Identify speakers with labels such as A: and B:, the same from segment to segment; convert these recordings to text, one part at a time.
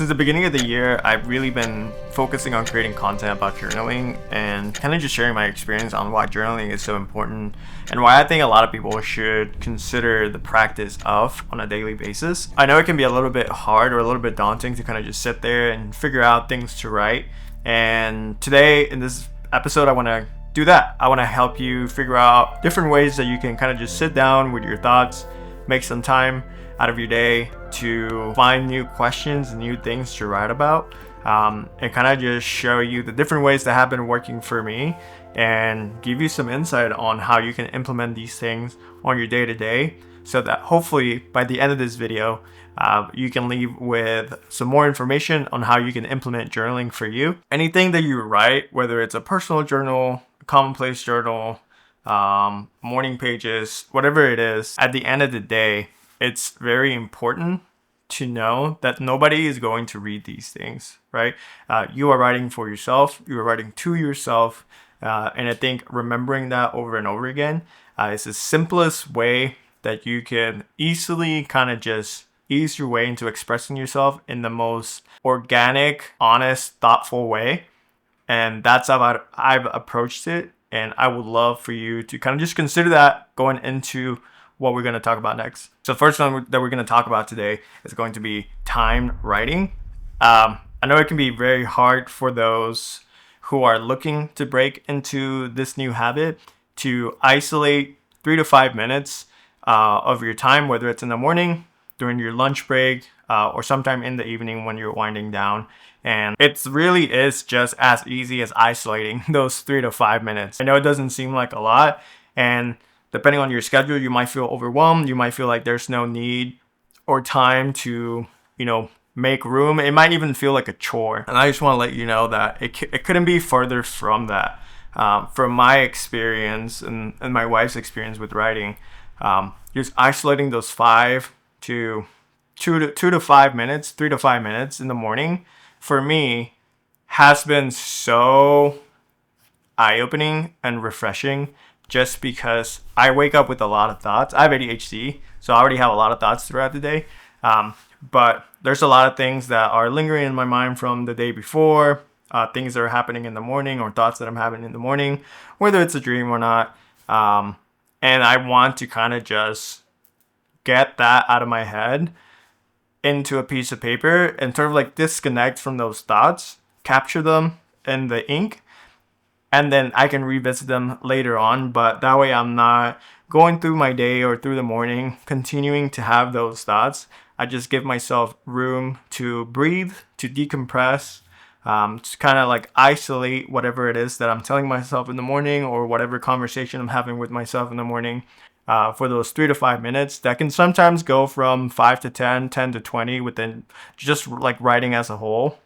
A: Since the beginning of the year, I've really been focusing on creating content about journaling and kind of just sharing my experience on why journaling is so important and why I think a lot of people should consider the practice of on a daily basis. I know it can be a little bit hard or a little bit daunting to kind of just sit there and figure out things to write. And today in this episode, I want to do that. I want to help you figure out different ways that you can kind of just sit down with your thoughts, make some time out of your day to find new questions and new things to write about, and kind of just show you the different ways that have been working for me and give you some insight on how you can implement these things on your day-to-day, so that hopefully by the end of this video you can leave with some more information on how you can implement journaling for you. Anything that you write, whether it's a personal journal, a commonplace journal, morning pages, whatever it is, at the end of the day, it's very important to know that nobody is going to read these things, right? You are writing for yourself. You are writing to yourself. And I think remembering that over and over again is the simplest way that you can easily kind of just ease your way into expressing yourself in the most organic, honest, thoughtful way. And that's how I've approached it. And I would love for you to kind of just consider that going into what we're going to talk about next. So the first one that we're going to talk about today is going to be timed writing. I know it can be very hard for those who are looking to break into this new habit to isolate 3 to 5 minutes of your time, whether it's in the morning, during your lunch break, or sometime in the evening when you're winding down. And it really is just as easy as isolating those 3 to 5 minutes. I know it doesn't seem like a lot, and depending on your schedule, you might feel overwhelmed. You might feel like there's no need or time to, make room. It might even feel like a chore. And I just want to let you know that it couldn't be further from that. From my experience and my wife's experience with writing, just isolating those 2 to 5 minutes, 3 to 5 minutes in the morning, for me, has been so eye-opening and refreshing. Just because I wake up with a lot of thoughts. I have ADHD, so I already have a lot of thoughts throughout the day. But there's a lot of things that are lingering in my mind from the day before, things that are happening in the morning or thoughts that I'm having in the morning, whether it's a dream or not. And I want to kind of just get that out of my head into a piece of paper and sort of like disconnect from those thoughts, capture them in the ink, and then I can revisit them later on. But that way I'm not going through my day or through the morning continuing to have those thoughts. I just give myself room to breathe, to decompress, to kind of like isolate whatever it is that I'm telling myself in the morning or whatever conversation I'm having with myself in the morning for those 3 to 5 minutes. That can sometimes go from 5 to 10, 10 to 20 within just like writing as a whole.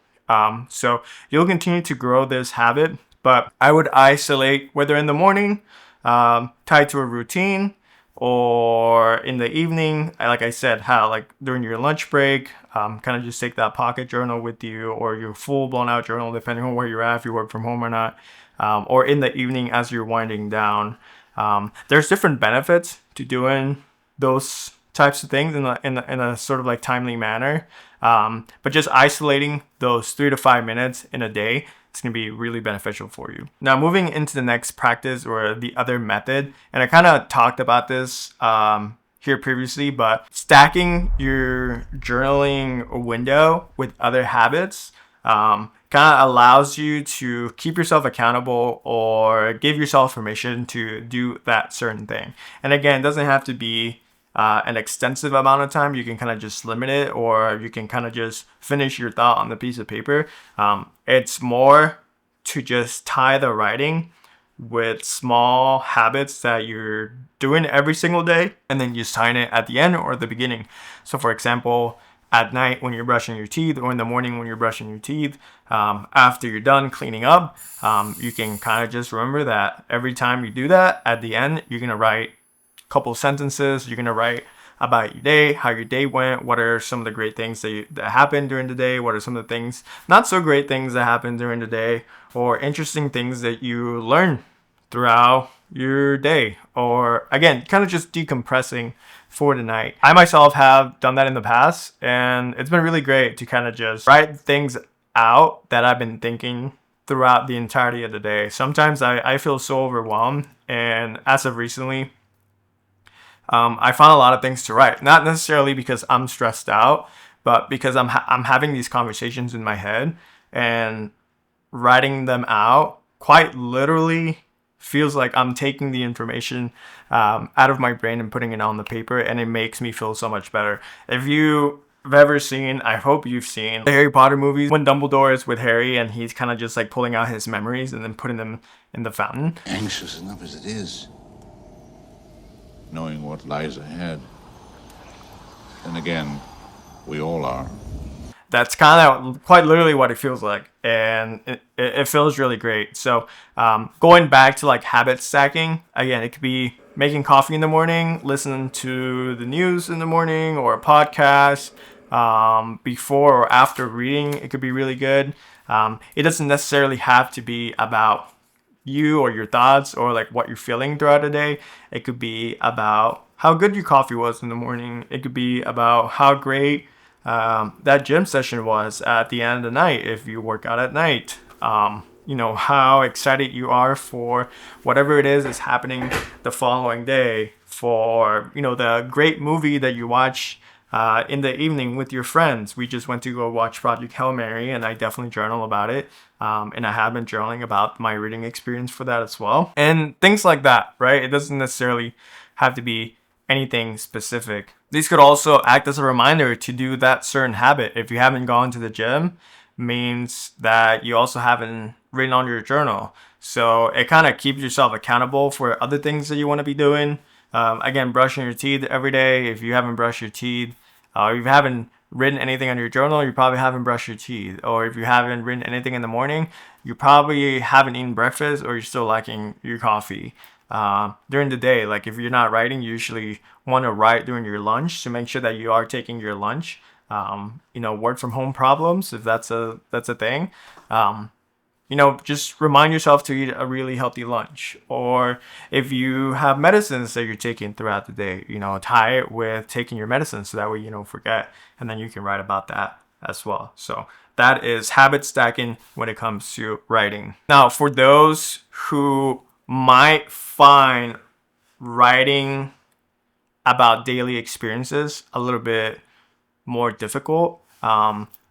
A: So you'll continue to grow this habit. But I would isolate whether in the morning, tied to a routine, or in the evening, like I said, how like during your lunch break, kind of just take that pocket journal with you or your full blown out journal, depending on where you're at, if you work from home or not, or in the evening as you're winding down. There's different benefits to doing those types of things in a sort of like timely manner. But just isolating those 3 to 5 minutes in a day, it's going to be really beneficial for you. Now, moving into the next practice or the other method, and I kind of talked about this here previously, but stacking your journaling window with other habits kind of allows you to keep yourself accountable or give yourself permission to do that certain thing. And again, it doesn't have to be an extensive amount of time. You can kind of just limit it, or you can kind of just finish your thought on the piece of paper. It's more to just tie the writing with small habits that you're doing every single day, and then you sign it at the end or the beginning. So for example, at night when you're brushing your teeth, or in the morning when you're brushing your teeth, after you're done cleaning up, you can kind of just remember that every time you do that, at the end, you're going to write couple sentences. You're going to write about your day, how your day went, what are some of the great things that happened during the day, what are some of the things, not so great things that happened during the day, or interesting things that you learned throughout your day, or again, kind of just decompressing for the night. I myself have done that in the past, and it's been really great to kind of just write things out that I've been thinking throughout the entirety of the day. Sometimes I feel so overwhelmed, and as of recently, I found a lot of things to write. Not necessarily because I'm stressed out, but because I'm having these conversations in my head, and writing them out quite literally feels like I'm taking the information out of my brain and putting it on the paper, and it makes me feel so much better. If you've ever seen, I hope you've seen the Harry Potter movies, when Dumbledore is with Harry and he's kind of just like pulling out his memories and then putting them in the fountain.
B: Anxious enough as it is, knowing what lies ahead. And again, we all are.
A: That's kind of quite literally what it feels like, and it feels really great. So going back to like habit stacking, again, it could be making coffee in the morning, listening to the news in the morning, or a podcast before or after reading. It could be really good. It doesn't necessarily have to be about you or your thoughts or like what you're feeling throughout the day. It could be about how good your coffee was in the morning. It could be about how great that gym session was at the end of the night if you work out at night. How excited you are for whatever it is happening the following day, for the great movie that you watch in the evening with your friends. We just went to go watch Project Hail Mary, and I definitely journal about it, and I have been journaling about my reading experience for that as well, and things like that, right? It doesn't necessarily have to be anything specific. These could also act as a reminder to do that certain habit. If you haven't gone to the gym, means that you also haven't written on your journal. So it kind of keeps yourself accountable for other things that you want to be doing. Again, brushing your teeth every day. If you haven't brushed your teeth, or if you haven't written anything on your journal, you probably haven't brushed your teeth. Or if you haven't written anything in the morning, you probably haven't eaten breakfast, or you're still lacking your coffee. During the day, like if you're not writing, you usually want to write during your lunch to make sure that you are taking your lunch. Work from home problems, if that's a thing. Just remind yourself to eat a really healthy lunch. Or if you have medicines that you're taking throughout the day, tie it with taking your medicine so that way you don't forget, and then you can write about that as well. So that is habit stacking when it comes to writing. Now, for those who might find writing about daily experiences a little bit more difficult,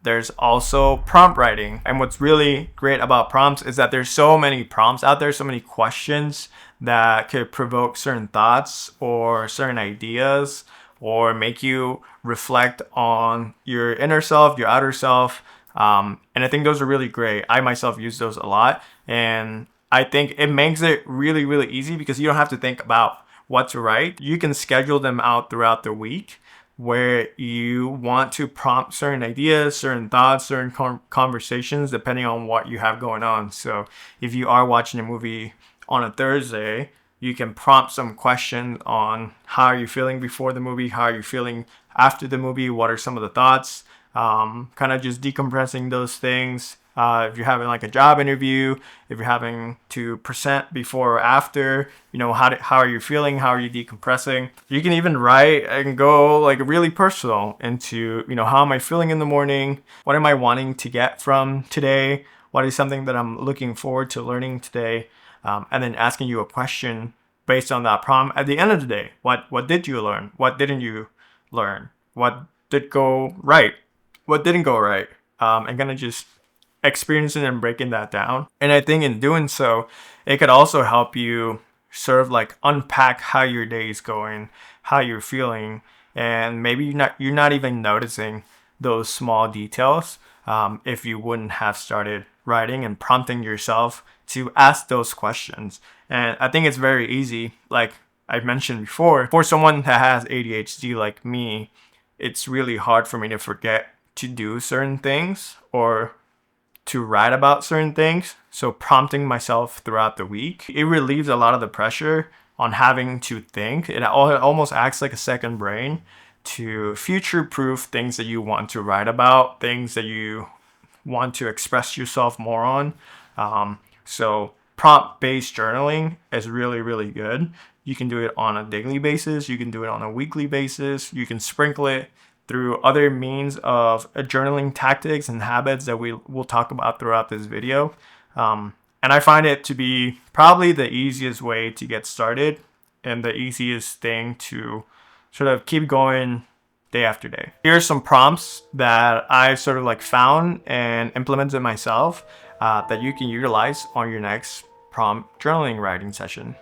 A: there's also prompt writing. And what's really great about prompts is that there's so many prompts out there, so many questions that could provoke certain thoughts or certain ideas, or make you reflect on your inner self, your outer self. And I think those are really great. I myself use those a lot, and I think it makes it really, really easy because you don't have to think about what to write. You can schedule them out throughout the week, where you want to prompt certain ideas, certain thoughts, certain conversations, depending on what you have going on. So if you are watching a movie on a Thursday, you can prompt some questions on how are you feeling before the movie, how are you feeling after the movie, what are some of the thoughts, kind of just decompressing those things. If you're having like a job interview, if you're having to present before or after, how are you feeling? How are you decompressing? You can even write and go like really personal into, how am I feeling in the morning? What am I wanting to get from today? What is something that I'm looking forward to learning today? And then asking you a question based on that prompt at the end of the day. What did you learn? What didn't you learn? What did go right? What didn't go right? And kind of just experiencing and breaking that down. And I think in doing so, it could also help you sort of like unpack how your day is going, how you're feeling, and maybe you're not even noticing those small details if you wouldn't have started writing and prompting yourself to ask those questions. And I think it's very easy, like I mentioned before, for someone that has ADHD like me, it's really hard for me to forget to do certain things or to write about certain things. So prompting myself throughout the week, it relieves a lot of the pressure on having to think. It almost acts like a second brain to future-proof things that you want to write about, things that you want to express yourself more on. So prompt-based journaling is really, really good. You can do it on a daily basis. You can do it on a weekly basis. You can sprinkle it through other means of journaling tactics and habits that we will talk about throughout this video. And I find it to be probably the easiest way to get started and the easiest thing to sort of keep going day after day. Here's some prompts that I sort of like found and implemented myself that you can utilize on your next prompt journaling writing session.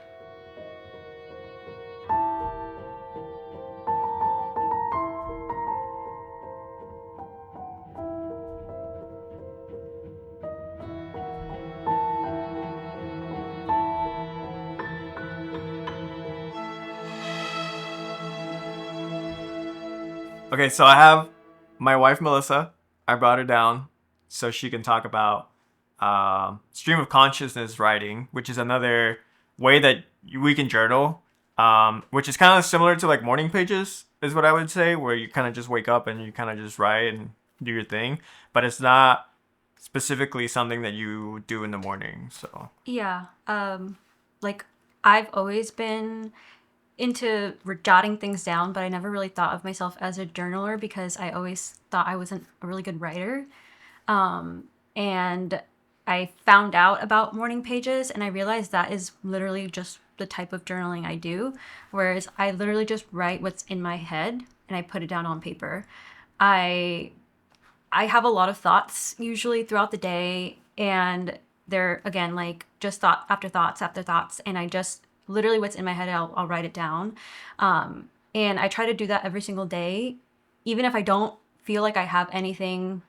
A: Okay, so I have my wife, Melissa. I brought her down so she can talk about stream of consciousness writing, which is another way that we can journal, which is kind of similar to like morning pages, is what I would say, where you kind of just wake up and you kind of just write and do your thing. But it's not specifically something that you do in the morning. So
C: Yeah. Like I've always been into jotting things down, but I never really thought of myself as a journaler because I always thought I wasn't a really good writer. And I found out about morning pages and I realized that is literally just the type of journaling I do. Whereas I literally just write what's in my head and I put it down on paper. I have a lot of thoughts usually throughout the day, and they're again like just thought after thoughts after thoughts, and I just literally what's in my head I'll write it down. And I try to do that every single day, even if I don't feel like I have anything,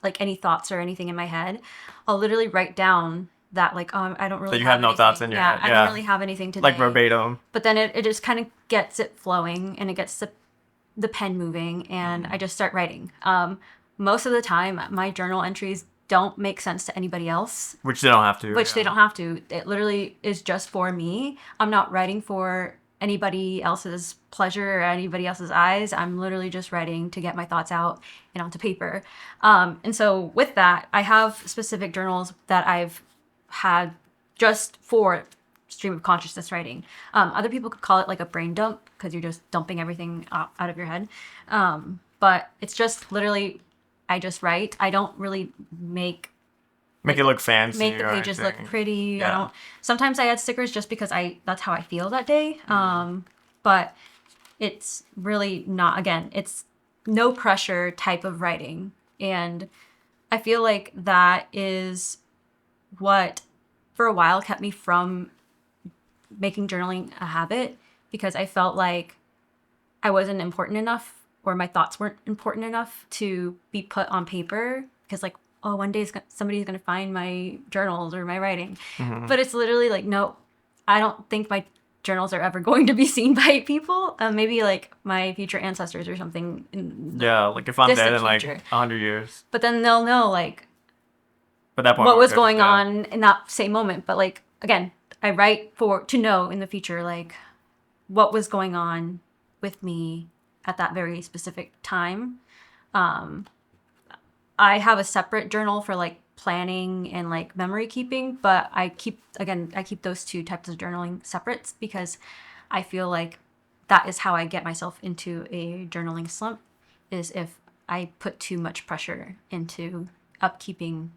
C: like any thoughts or anything in my head. I'll literally write down that like I don't really
A: you have no
C: anything.
A: thoughts in your head.
C: I don't really have anything today.
A: Like verbatim.
C: But then it just kind of gets it flowing and it gets the pen moving, and I just start writing. Most of the time my journal entries don't make sense to anybody else.
A: Which they don't have to.
C: They don't have to. It literally is just for me. I'm not writing for anybody else's pleasure or anybody else's eyes. I'm literally just writing to get my thoughts out and onto paper. And so with that, I have specific journals that I've had just for stream of consciousness writing. Other people could call it like a brain dump because you're just dumping everything out of your head. But it's just literally, I just write. I don't really make
A: it look fancy.
C: Make the pages look pretty.
A: Yeah.
C: I don't. Sometimes I add stickers just because that's how I feel that day. But it's really not. Again, it's no pressure type of writing, and I feel like that is what for a while kept me from making journaling a habit, because I felt like I wasn't important enough, or my thoughts weren't important enough to be put on paper, because like, oh, one day somebody's going to find my journals or my writing. Mm-hmm. But it's literally like, no, I don't think my journals are ever going to be seen by people. Maybe like my future ancestors or something.
A: Like if I'm dead in like 100 years.
C: But then they'll know like
A: that point
C: what was going on in that same moment. But like, again, I write to know in the future, like what was going on with me at that very specific time. I have a separate journal for like planning and like memory keeping, but I keep those two types of journaling separate because I feel like that is how I get myself into a journaling slump, is if I put too much pressure into upkeeping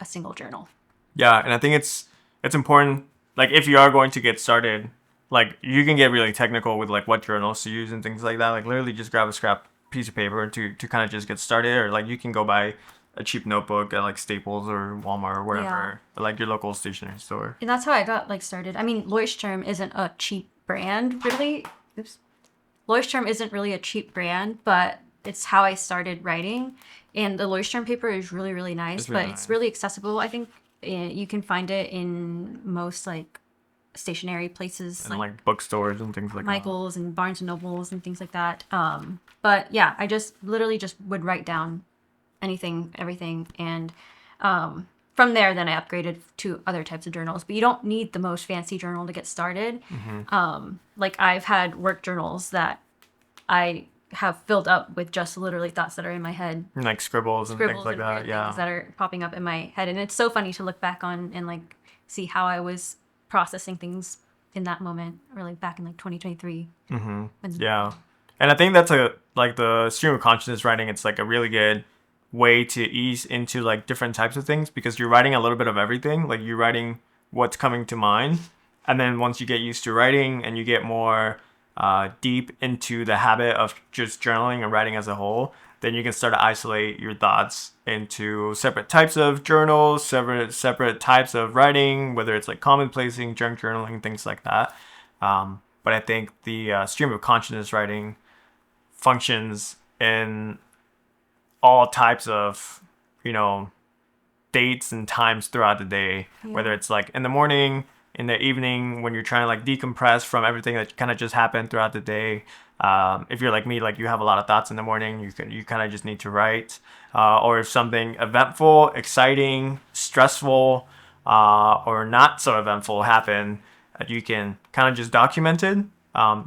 C: a single journal.
A: Yeah, and I think it's important, like if you are going to get started, like you can get really technical with like what journals to use and things like that. Like literally just grab a scrap piece of paper to kind of just get started, or like you can go buy a cheap notebook at like Staples or Walmart or wherever, like your local stationery store.
C: And that's how I got like started. I mean, Leuchtturm isn't a cheap brand, really. Leuchtturm isn't really a cheap brand, but it's how I started writing. And the Leuchtturm paper is really, really nice, it's really accessible. I think you can find it in most like stationery places,
A: and like bookstores and things like
C: Michael's and Barnes and Nobles and things like that. But yeah, I just literally just would write down anything, everything, and from there then I upgraded to other types of journals. But you don't need the most fancy journal to get started. Mm-hmm. Like I've had work journals that I have filled up with just literally thoughts that are in my head,
A: and like scribbles and things like that. Yeah,
C: things that are popping up in my head, and it's so funny to look back on and like see how I was processing things in that moment, or like back in like 2023.
A: Yeah. And I think that's like the stream of consciousness writing, it's like a really good way to ease into like different types of things, because you're writing a little bit of everything. Like you're writing what's coming to mind. And then once you get used to writing and you get more deep into the habit of just journaling and writing as a whole, then you can start to isolate your thoughts into separate types of journals, separate types of writing, whether it's like commonplacing, junk journaling, things like that. But I think the stream of consciousness writing functions in all types of, you know, dates and times throughout the day, whether it's like in the morning, in the evening, when you're trying to like decompress from everything that kind of just happened throughout the day. If you're like me, like you have a lot of thoughts in the morning, you kind of just need to write. Or if something eventful, exciting, stressful, or not so eventful happen, you can kind of just document it.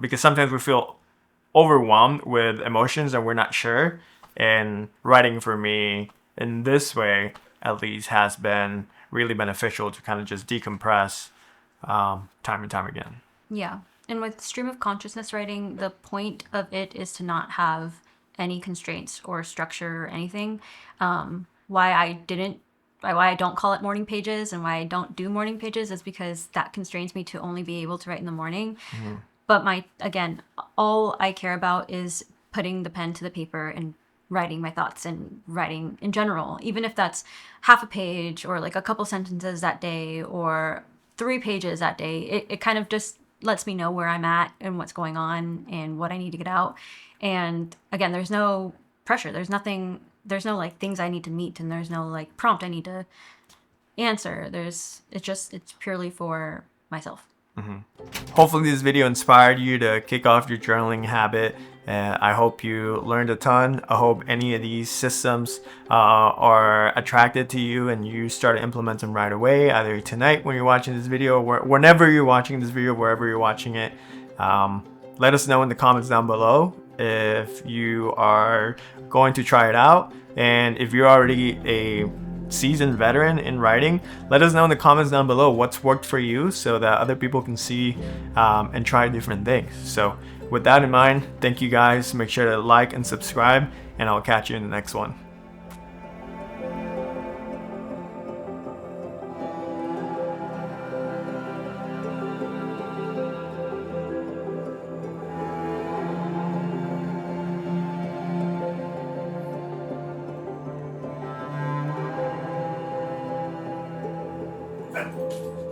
A: Because sometimes we feel overwhelmed with emotions and we're not sure. And writing for me in this way, at least, has been really beneficial to kind of just decompress time and time again.
C: Yeah. And with stream of consciousness writing, the point of it is to not have any constraints or structure or anything. Why I don't call it morning pages and why I don't do morning pages is because that constrains me to only be able to write in the morning. But all I care about is putting the pen to the paper and writing my thoughts and writing in general, even if that's half a page or like a couple sentences that day or 3 pages that day. It kind of just lets me know where I'm at and what's going on and what I need to get out. And again, there's no pressure. There's no like things I need to meet, and there's no like prompt I need to answer. It's purely for myself.
A: Hopefully this video inspired you to kick off your journaling habit. I hope you learned a ton. I hope any of these systems are attracted to you and you start to implement them right away, either tonight when you're watching this video or whenever you're watching this video, wherever you're watching it. Let us know in the comments down below if you are going to try it out, and if you're already a seasoned veteran in writing, let us know in the comments down below what's worked for you so that other people can see and try different things. So with that in mind, thank you guys. Make sure to like and subscribe, and I'll catch you in the next one. Okay.